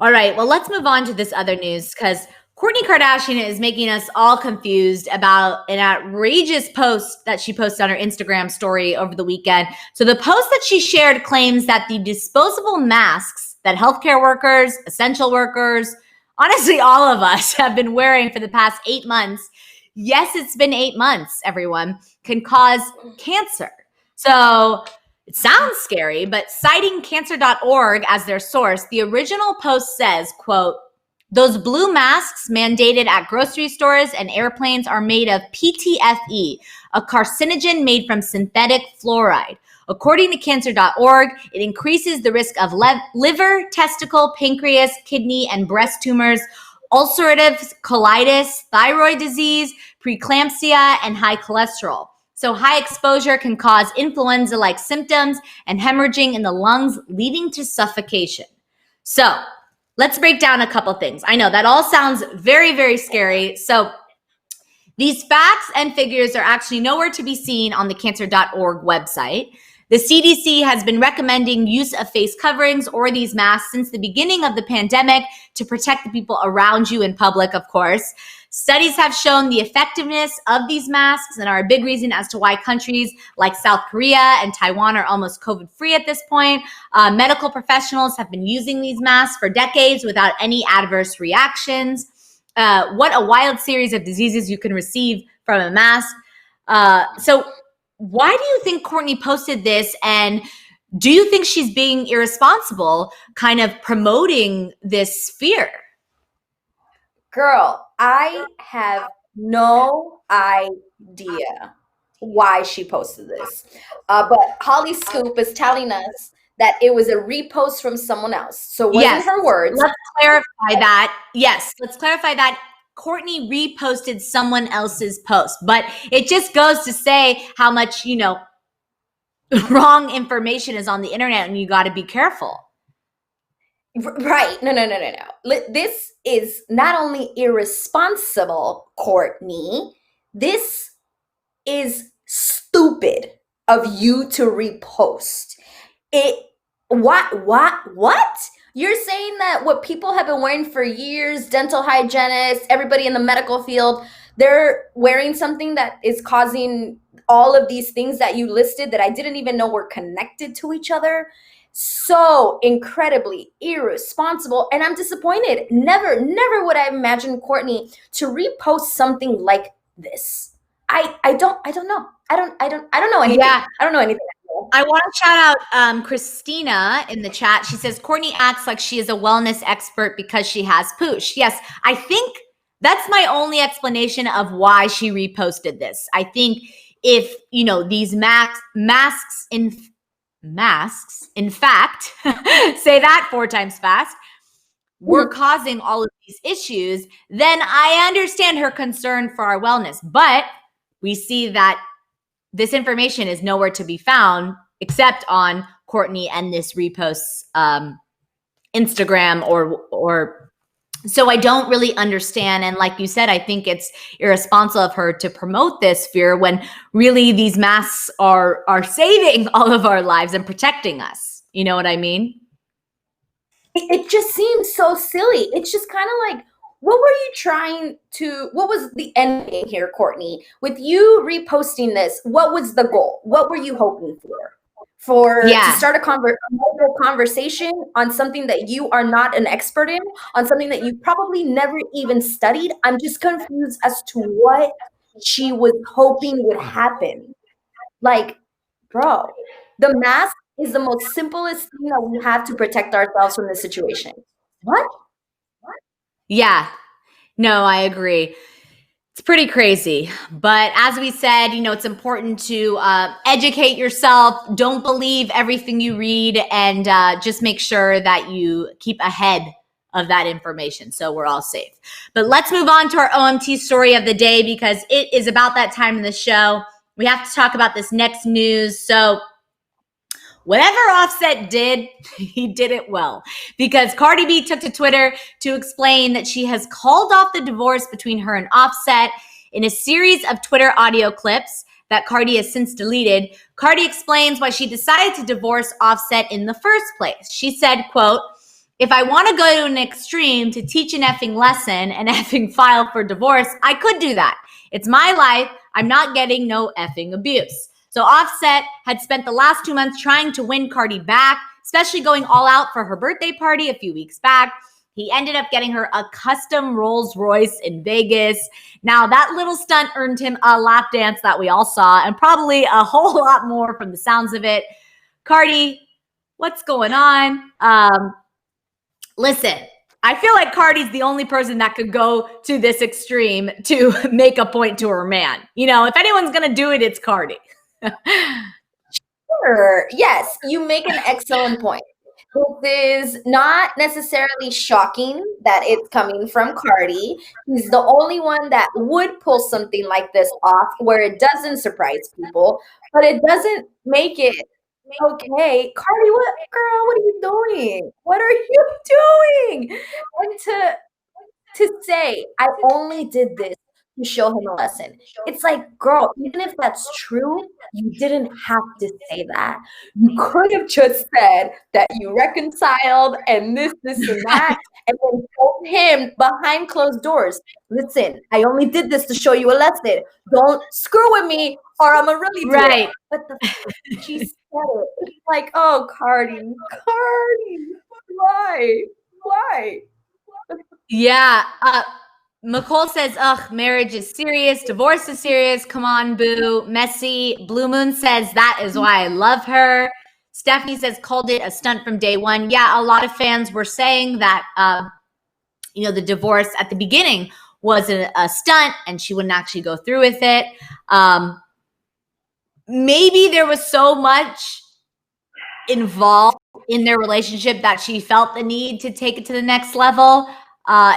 All right. Well, let's move on to this other news because Kourtney Kardashian is making us all confused about an outrageous post that she posted on her Instagram story over the weekend. So the post that she shared claims that the disposable masks that healthcare workers, essential workers, honestly, all of us have been wearing for the past 8 months. Yes, it's been 8 months, everyone, can cause cancer. So it sounds scary, but citing cancer.org as their source, the original post says, quote, "Those blue masks mandated at grocery stores and airplanes are made of PTFE, a carcinogen made from synthetic fluoride. According to cancer.org, it increases the risk of liver, testicle, pancreas, kidney, and breast tumors, ulcerative colitis, thyroid disease, preeclampsia, and high cholesterol. So high exposure can cause influenza-like symptoms and hemorrhaging in the lungs, leading to suffocation." So let's break down a couple things. I know that all sounds very, very scary. So these facts and figures are actually nowhere to be seen on the cancer.org website. The CDC has been recommending use of face coverings or these masks since the beginning of the pandemic to protect the people around you in public, of course. Studies have shown the effectiveness of these masks and are a big reason as to why countries like South Korea and Taiwan are almost COVID-free at this point. Medical professionals have been using these masks for decades without any adverse reactions. What a wild series of diseases you can receive from a mask. So why do you think Kourtney posted this? And do you think she's being irresponsible, kind of promoting this fear? Girl, I have no idea why she posted this. But Hollyscoop is telling us that it was a repost from someone else. So it wasn't her words. Let's clarify that. Yes, let's clarify that. Kourtney reposted someone else's post, but it just goes to say how much, wrong information is on the internet and you got to be careful. Right. No. This is not only irresponsible, Kourtney, this is stupid of you to repost it. What? You're saying that what people have been wearing for years, dental hygienists, everybody in the medical field, they're wearing something that is causing all of these things that you listed that I didn't even know were connected to each other? So incredibly irresponsible. And I'm disappointed. Never would I imagine Kourtney to repost something like this. I don't know. I don't know anything. Yeah. I don't know anything. I want to shout out Christina in the chat. She says, Kourtney acts like she is a wellness expert because she has poosh. Yes, I think That's my only explanation of why she reposted this. I think if, these masks, in fact, say that 4 times fast, were causing all of these issues, then I understand her concern for our wellness. But we see that this information is nowhere to be found except on Courtney and this repost's Instagram or so I don't really understand. And like you said, I think it's irresponsible of her to promote this fear when really these masks are saving all of our lives and protecting us. You know what I mean? It just seems so silly. It's just kind of like, what was the end game here, Courtney? With you reposting this, what was the goal? What were you hoping for? To start a conversation on something that you are not an expert in, on something that you probably never even studied? I'm just confused as to what she was hoping would happen. Like, bro, the mask is the most simplest thing that we have to protect ourselves from this situation. What? Yeah. No, I agree. It's pretty crazy. But as we said, it's important to educate yourself. Don't believe everything you read, and just make sure that you keep ahead of that information so we're all safe. But let's move on to our OMT story of the day, because it is about that time in the show. We have to talk about this next news. So whatever Offset did, he did it well, because Cardi B took to Twitter to explain that she has called off the divorce between her and Offset. In a series of Twitter audio clips that Cardi has since deleted, Cardi explains why she decided to divorce Offset in the first place. She said, quote, "If I want to go to an extreme to teach an effing lesson and effing file for divorce, I could do that. It's my life. I'm not getting no effing abuse." So Offset had spent the last 2 months trying to win Cardi back, especially going all out for her birthday party a few weeks back. He ended up getting her a custom Rolls Royce in Vegas. Now, that little stunt earned him a lap dance that we all saw, and probably a whole lot more from the sounds of it. Cardi, what's going on? Listen, I feel like Cardi's the only person that could go to this extreme to make a point to her man. If anyone's going to do it, it's Cardi. Sure. Yes, you make an excellent point. This is not necessarily shocking that it's coming from Cardi. He's the only one that would pull something like this off where it doesn't surprise people, but it doesn't make it okay. Cardi, what are you doing? What are you doing? And to say, I only did this to show him a lesson. It's like, girl, even if that's true, you didn't have to say that. You could have just said that you reconciled and this and that, and then told him behind closed doors, listen, I only did this to show you a lesson. Don't screw with me or I'm going to really do right. it. But she said it. It's like, oh, Cardi, why? Yeah. McCole says, ugh, marriage is serious. Divorce is serious. Come on, boo. Messy. Blue Moon says, that is why I love her. Stephanie says, called it a stunt from day one. Yeah, a lot of fans were saying that, the divorce at the beginning was a stunt and she wouldn't actually go through with it. Maybe there was so much involved in their relationship that she felt the need to take it to the next level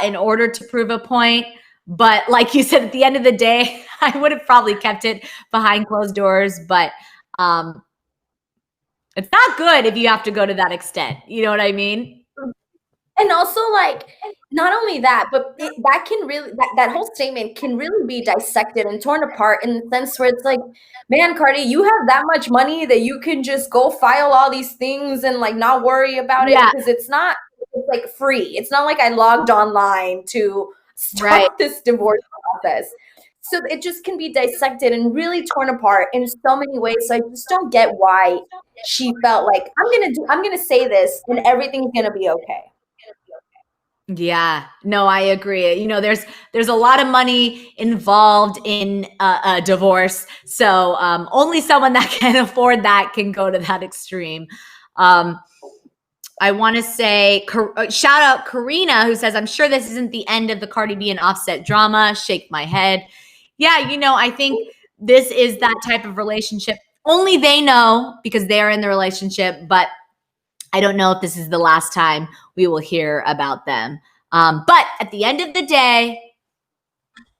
in order to prove a point. But like you said, at the end of the day, I would have probably kept it behind closed doors. But it's not good if you have to go to that extent. You know what I mean? And also, like, not only that, but that can really, that whole statement can really be dissected and torn apart in the sense where it's like, man, Cardi, you have that much money that you can just go file all these things and like not worry about it, because it's like free. It's not like I logged online to start this divorce process. So it just can be dissected and really torn apart in so many ways. So I just don't get why she felt like, I'm gonna say this and everything's gonna be okay. Yeah, no, I agree. There's a lot of money involved in a divorce. So only someone that can afford that can go to that extreme. I want to say, shout out Karina, who says, I'm sure this isn't the end of the Cardi B and Offset drama. Shake my head. Yeah, I think this is that type of relationship. Only they know because they're in the relationship, but I don't know if this is the last time we will hear about them. But at the end of the day,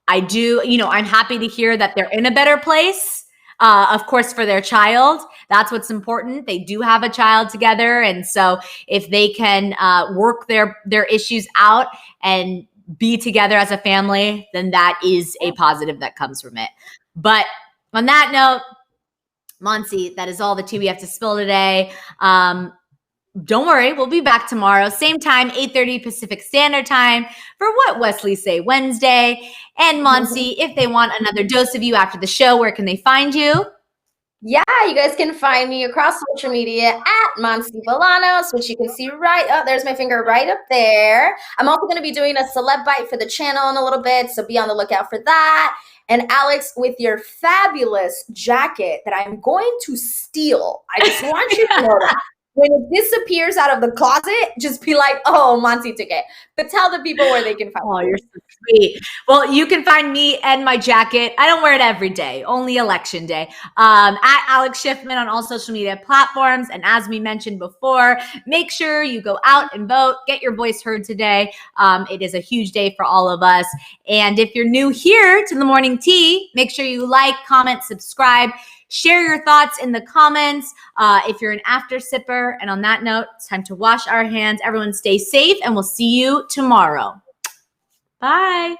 I do, I'm happy to hear that they're in a better place. Of course, for their child, that's what's important. They do have a child together. And so if they can work their issues out and be together as a family, then that is a positive that comes from it. But on that note, Monsi, that is all the tea we have to spill today. Don't worry, we'll be back tomorrow, same time, 8:30 Pacific Standard Time for What Wesley Say Wednesday. And Monsi, if they want another dose of you after the show, where can they find you? Yeah, you guys can find me across social media at Monsi Bolanos, which you can see right up. There's my finger right up there. I'm also going to be doing a celeb bite for the channel in a little bit, so be on the lookout for that. And Alex, with your fabulous jacket that I'm going to steal, I just want you to know that. When it disappears out of the closet, just be like, oh, Monsi took it. But tell the people where they can find you. Oh, you're so sweet. Well, you can find me and my jacket. I don't wear it every day, only election day. At Alex Schiffman on all social media platforms. And as we mentioned before, make sure you go out and vote. Get your voice heard today. It is a huge day for all of us. And if you're new here to the morning tea, make sure you like, comment, subscribe. Share your thoughts in the comments if you're an after sipper. And on that note, it's time to wash our hands. Everyone stay safe, and we'll see you tomorrow. Bye.